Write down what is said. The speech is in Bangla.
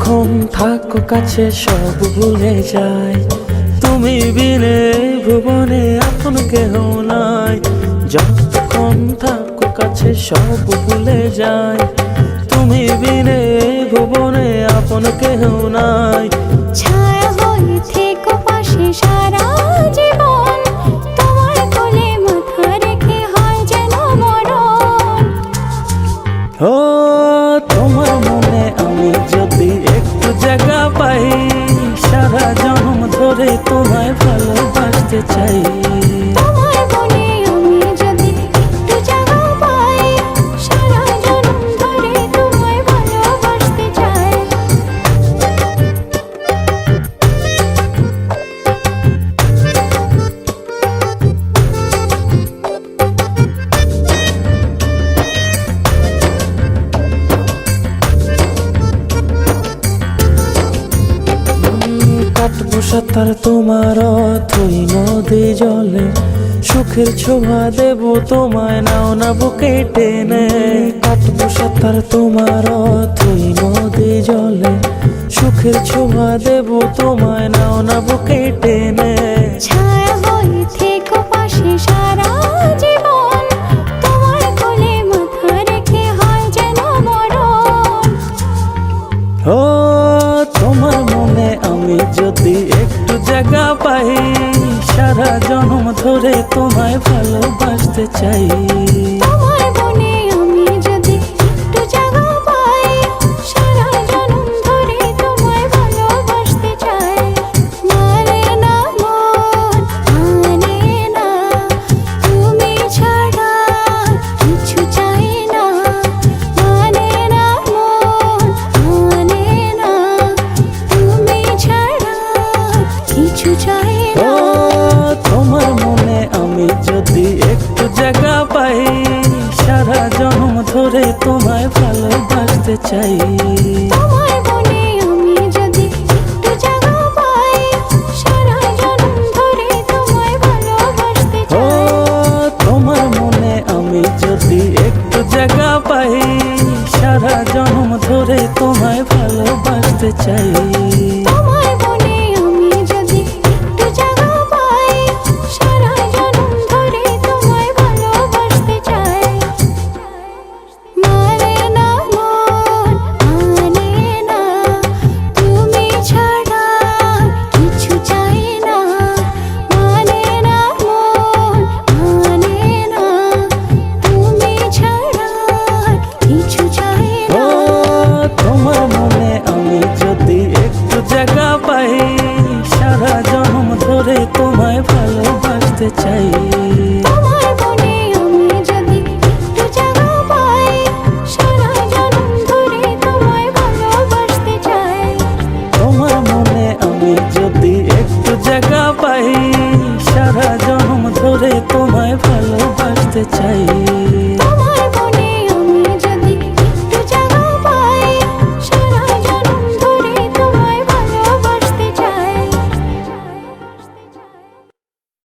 যতক্ষণ থাকো কাছে সব ভুলে যাই, তুমি বিনে ভুবনে আপন কেহ নাই। যতক্ষণ থাকো কাছে সব ভুলে যাই, তুমি বিনে ভুবনে আপন কেহ নাই। ছায়া হয়ে থেকো পাশে সারা জীবন, তোমার কোলে মাথা রেখে হয় যেন মরণ। ও তোমার মনে আমি যদি একটু জায়গা পাই, সারা জন্ম ধরে তোমায় ভালোবাসতে চাই। তোমার মনে আমি যদি একটু জায়গা পাই, সারা জন্ম ধরে তোমায় ভালোবাসতে চাই। কাটবো সাঁতার তোমার অথই নদী জলে, সুখের ছোঁয়া দেব তোমায় নাও না বুকে টেনে। কাটবো সাঁতার তোমার অথই নদী জলে, সুখের ছোঁয়া দেব তোমায় নাও না বুকে টেনে। ছায়া হয়ে থেকো পাশে সারা জীবন, তোমার কোলে মাথা রেখে হয় যেন মরণ। ও তোমার মনে আমি যদি একটু জায়গা পাই, সারা জন্ম ধরে তোমায় ভালোবাসতে চাই। তোমার মনে আমি যদি একটু জায়গা পাই, সারা জন্ম ধরে তোমায় ভালোবাসতে চাই। মানে না মন, মানে না, তুমি ছাড়া কিছু চাই না। মানে না মন, মানে না, তুমি ছাড়া কিছু চাই ও না। তোমার মনে আমি যদি একটু জায়গা পাই, সারা জন্ম ধরে তোমায় ভালোবাসতে চাই। তোমার মনে আমি যদি একটু জায়গা পাই, সারা জন্ম ধরে তোমায় ভালোবাসতে ও চাই। তোমার মনে আমি যদি একটু জায়গা পাই, সারা জন্ম ধরে তোমায় ভালোবাসতে চাই। তোমার মনে আমি যদি একটু জায়গা পাই, সারা জন্ম ধরে তোমায় ভালোবাসতে চাই। মানে না মন, মানে না, তুমি ছাড়া কিছু চাই না। মানে না মন, মানে না, তুমি ছাড়া কিছু চাই ও না। তোমার মনে আমি যদি একটু জায়গা পাই, সারা জন্ম ধরে তোমায় ভালোবাসতে চাই। তোমার মনে আমি যদি একটু জায়গা পাই, সারা জন্ম ধরে তোমায় ভালোবাসতে চাই। তোমার মনে আমি যদি একটু জায়গা পাই, সারা জন্ম ধরে তোমায় ভালোবাসতে চাই।